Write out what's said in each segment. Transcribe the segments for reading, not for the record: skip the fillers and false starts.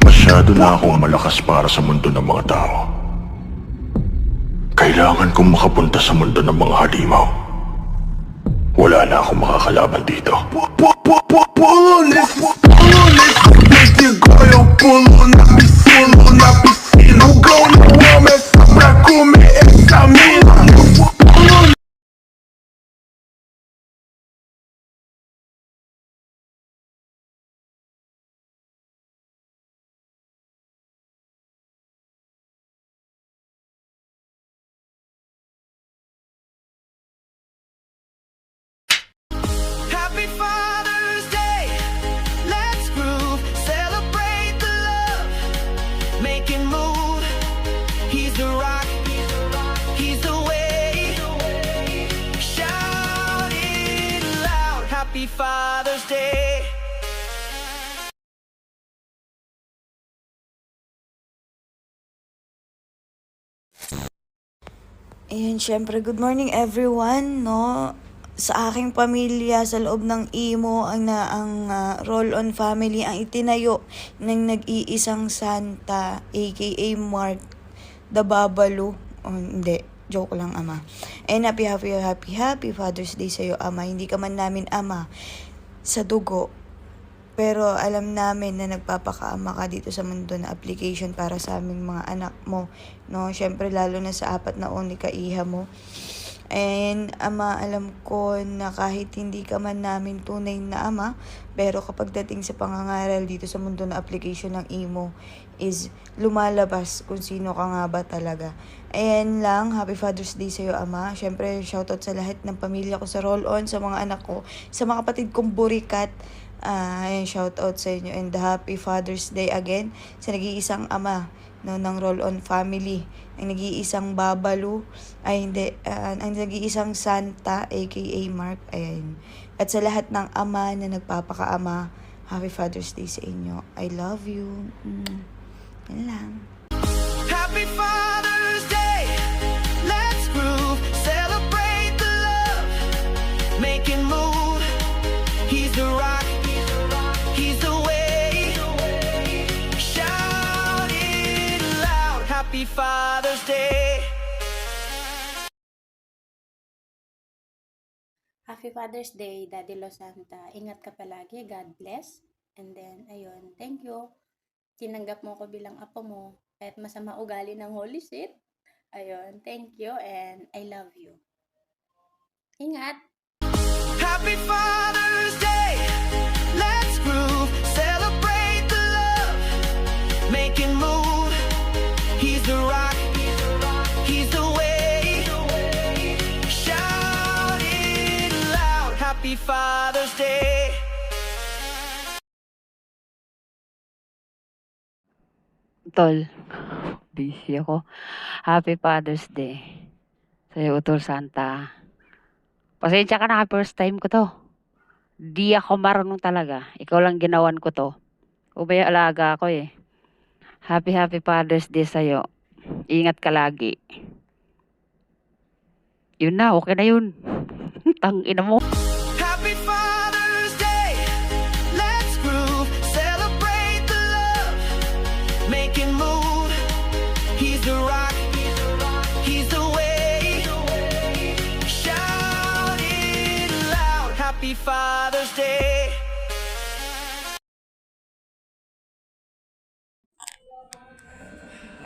Masyado na akong malakas para sa mundo ng mga tao. Kailangan kong makapunta sa mundo ng mga halimaw. Wala na akong makakalaban dito. Happy Father's Day, let's groove, celebrate the love, make it move. He's the rock, he's the way. Shout it loud, Happy Father's Day. Ayan, syempre, good morning everyone, no? Sa aking pamilya, sa loob ng imo, ang roll-on family, ang itinayo ng nag-iisang Santa, aka Mark the Babalo. Oh, hindi, joke lang, ama. And happy Father's Day sa'yo, ama. Hindi ka man namin ama sa dugo, pero alam namin na nagpapakaama ka dito sa mundo na application para sa aming mga anak mo, no? Syempre, lalo na sa 4 na ni kaiha mo. And ama, alam ko na kahit hindi ka man namin tunay na ama, pero kapag dating sa pangangaral dito sa mundo na application ng imo, is lumalabas kung sino ka nga ba talaga. Ayan lang, Happy Father's Day sa'yo, ama. Syempre, shoutout sa lahat ng pamilya ko sa roll-on, sa mga anak ko, sa mga kapatid kong burikat. Ayan, shoutout sa inyo. And Happy Father's Day again sa nag-iisang ama, no, ng roll-on family, ang nag-iisang Babalo, ang nag-iisang Santa, aka Mark, ayan. At sa lahat ng ama na nagpapakaama, Happy Father's Day sa inyo. I love you. Yan lang. Happy Father's Day, let's groove, celebrate the love, make it move. He's the rock, he's the way. Shout it loud, Happy Father's Day. Happy Father's Day, Daddy Lo Santa. Ingat ka palagi. God bless. And then, ayun, thank you. Tinanggap mo ko bilang apo mo. Kahit masama ugali ng Holy Shit. Ayun, thank you and I love you. Ingat! Happy Father's Day, let's groove, celebrate the love, make it move. He's the rock, he's the way. Shout it loud, Happy Father's Day. Tol, busy ako. Happy Father's Day. Sa'yo, Utol Santa. Pasensya ka na, first time ko to. Di ako marunong talaga. Ikaw lang ginawan ko to. Ubay alaga ako eh. Happy Father's Day sa'yo. Ingat ka lagi. Yun na, okay na yun. Tangina mo. Happy Father's Day, let's groove, celebrate the love, make it move. He's the rock, he's the way. Shout it loud, Happy Father's Day.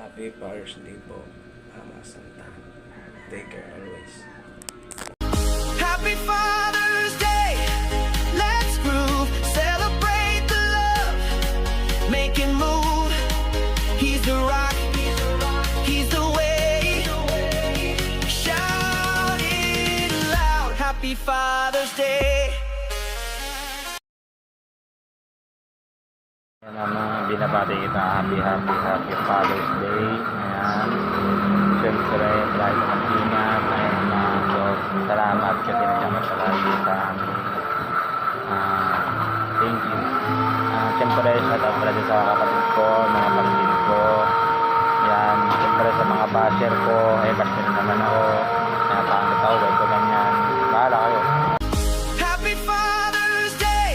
Happy Father's Day po, Ama Santa. Take care always. Happy Father's Day, let's groove, celebrate the love, make it move. He's the rock, he's the way. Shout it loud, Happy Father's Day. Mama, binabati kita happy Father's Day. Ayan. Siyempre, dahil sa mag-ingat, ayan mga Diyos, salamat kasi nagkamas sa lagi sa amin. Thank you. Siyempre, shout out pala sa kapatid ko, mga pamilya ko. Yan, siyempre sa mga basher ko, basher naman ako. Pinapangit ako, ganito ganyan. Bahala kayo. Happy Father's Day,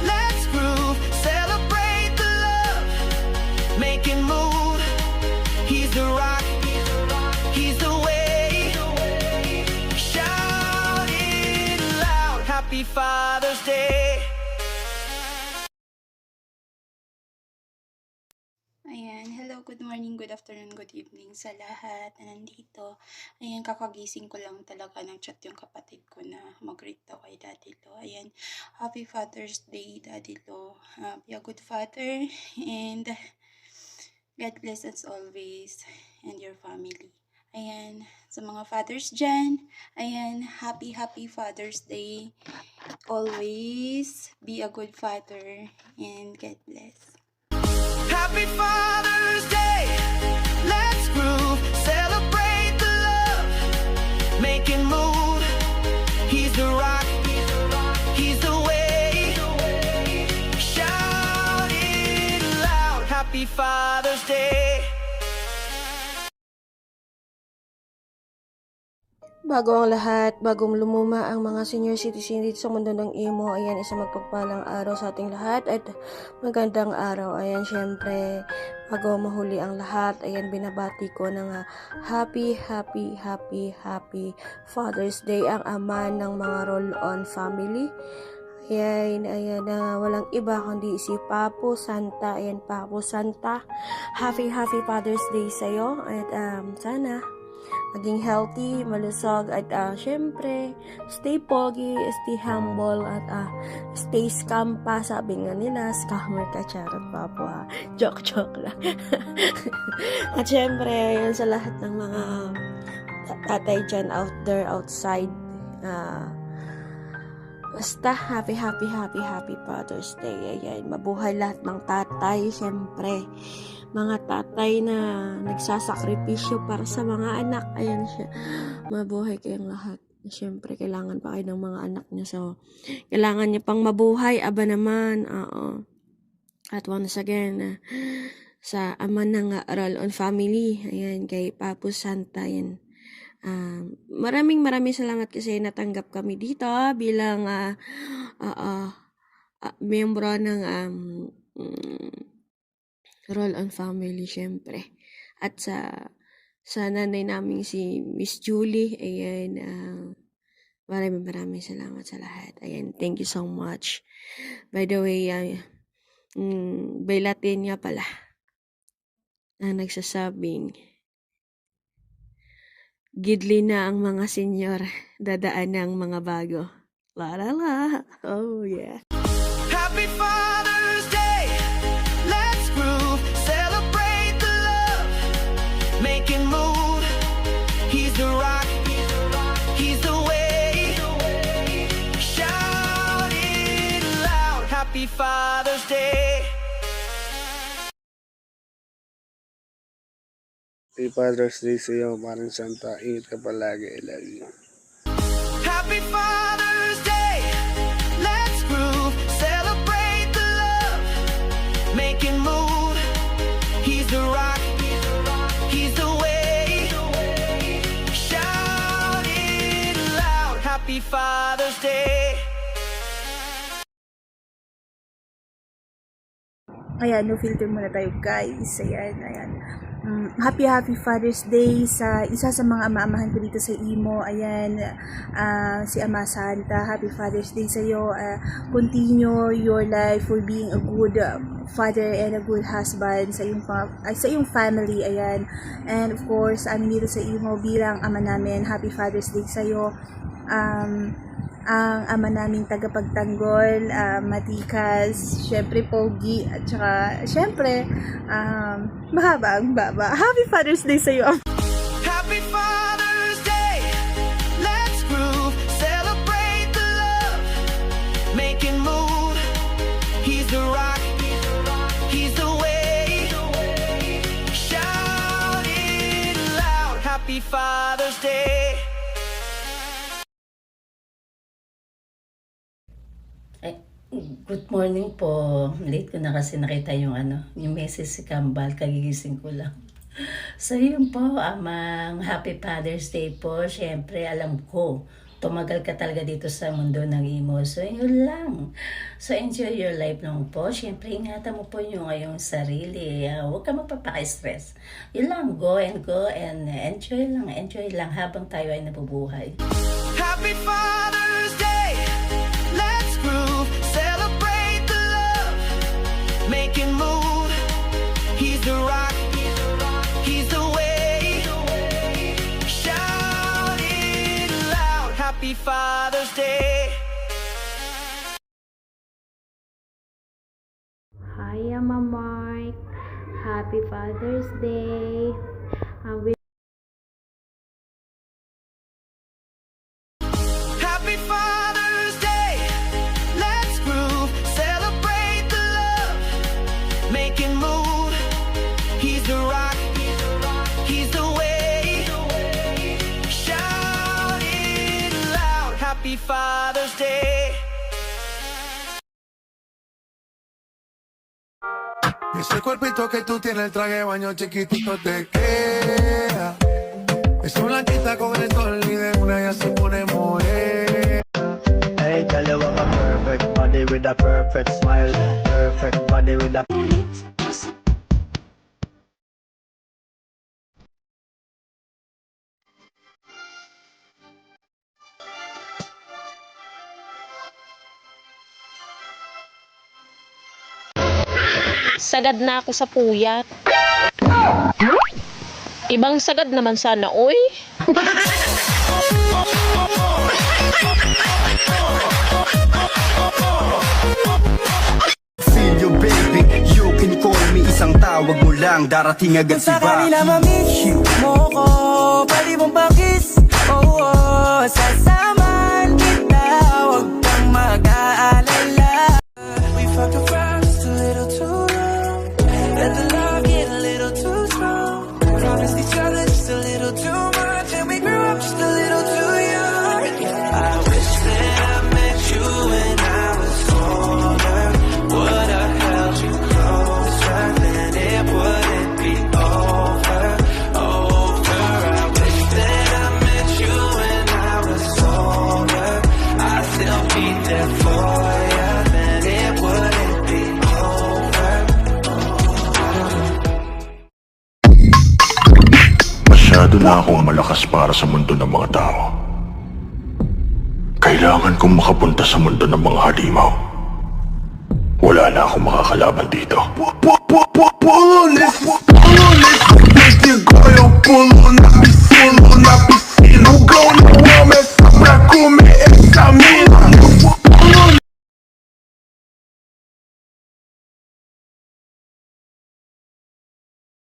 let's groove, celebrate the love, Father's Day. Ayan, hello, good morning, good afternoon, good evening sa lahat na nandito. Ayan, kakagising ko lang talaga ng chat yung kapatid ko na mag-greet daw kay Daddy Lo. Ayan, Happy Father's Day, Daddy Lo. Be a good father and God bless us always and your family. Ayan, sa mga fathers dyan, ayan, happy Father's Day. Always be a good father and God bless. Happy Father's Day. Let's groove, celebrate the love, making move. He's the rock, he's the way. Shout it loud. Happy Father's Day. Bago ang lahat, bagong lumuma ang mga senior citizen dito sa mundo ng emo, ayan, isang magpagpalang araw sa ating lahat at magandang araw. Ayan, syempre, bago mahuli ang lahat, ayan, binabati ko ng happy Father's Day ang ama ng mga roll-on family. Ayan, walang iba kundi si Papo Santa. Ayan, Papo Santa, happy Father's Day sa'yo at sana maging healthy, malusog, at syempre, stay pogi, stay humble, at stay scam pa. Sabi nga nila, scammer ka, charot, Papo, ha. Joke lang. At syempre, yun sa lahat ng mga tatay dyan out there, outside, basta, happy Father's Day. Ayan, mabuhay lahat ng tatay, syempre. Mga tatay na nagsasakripisyo para sa mga anak. Ayan siya. Mabuhay kayong lahat. Siyempre, kailangan pa kayo ng mga anak niya. So, kailangan niya pang mabuhay. Aba naman. Oo. At once again, sa ama ng roll-on family. Ayan, kay Papo Santa. Ayan. Maraming salamat kasi natanggap kami dito bilang miyembro ng roll-on family, syempre. At sa nanay namin si Miss Julie, ayan, maraming salamat sa lahat. Ayan, thank you so much. By the way, by Latin nga pala, na nagsasabing, gidli na ang mga senyor, dadaan ng mga bago. La. Oh, yeah. Happy Father's Day. Let's groove, celebrate the love, making move. He's the rock, he's the way. Shout it loud. Happy Father's Day. Happy Father's Day sa iyo, Maring Santa. Ingat ka palagi. I love you. Happy Father's Day. Let's groove, celebrate the love, making move. He's the rock, he's the way. Shout it loud. Happy Father's Day. Ayan, no filter muna tayo, guys. Ayan. Happy Father's Day sa isa sa mga ama-amahan ko dito sa Imo. Ayan, si Ama Santa. Happy Father's Day sa iyo. Continue your life for being a good father and a good husband sa iyong family. Ayan. And of course, amin dito sa Imo bilang ama namin, Happy Father's Day sa iyo. Ang ama naming tagapagtanggol, matikas, syempre pogi, at saka syempre mahaba ang baba. Happy Father's Day sa iyo. Happy Father's Day. Let's groove, celebrate the love, making move. He's the rock, he's the way. Shout it loud. Happy Father's Day. Good morning po. Late ko na kasi nakita yung message si Kambal. Kagigising ko lang. So yun po, Happy Father's Day po. Siyempre, alam ko, tumagal ka talaga dito sa mundo ng emo. So yun lang. So enjoy your life lang po. Siyempre, ingatan mo po yung ngayong sarili. Huwag ka magpapaka-stress. Yun lang, go and enjoy lang habang tayo ay nabubuhay. Happy Father's Day. making move. He's the rock, he's the way. Shout it loud, Happy Father's Day. Hi, Mama Mark. Happy Father's Day. Happy Father's Day. Let's groove, celebrate the love, making move. He's the rock, he's the way. Shout it loud, Happy Father's Day. Ese cuerpito que tú tienes, el traje de baño chiquitito te queda. Esa blanquita con el sol y de una ya se pone morena. Hey, tell you what, a perfect body with a perfect smile. Perfect body with a... Sagad na ako sa puyat. Ibang sagad naman sana, oy. Feel you baby, you can call me. Isang tawag mo lang, darating agad si Baki. Sa kanila ma-miss mo ko, pwede mong pakis. Oh, sasaman kita, huwag kang mag-aalala. We fucked around just a little too long. Let the love get a little too strong. Promised each other just a little too much, and we grew up just a little too young. I wish that I met you when I was older. Would have held you closer, then it wouldn't be over. I wish that I met you when I was older. I'd still be there for you, then it wouldn't be over. Masyado na akong malakas para sa mundo ng mga tao. Kailangan kong makapunta sa mundo ng mga halimaw. Wala na akong makakalaban dito. Police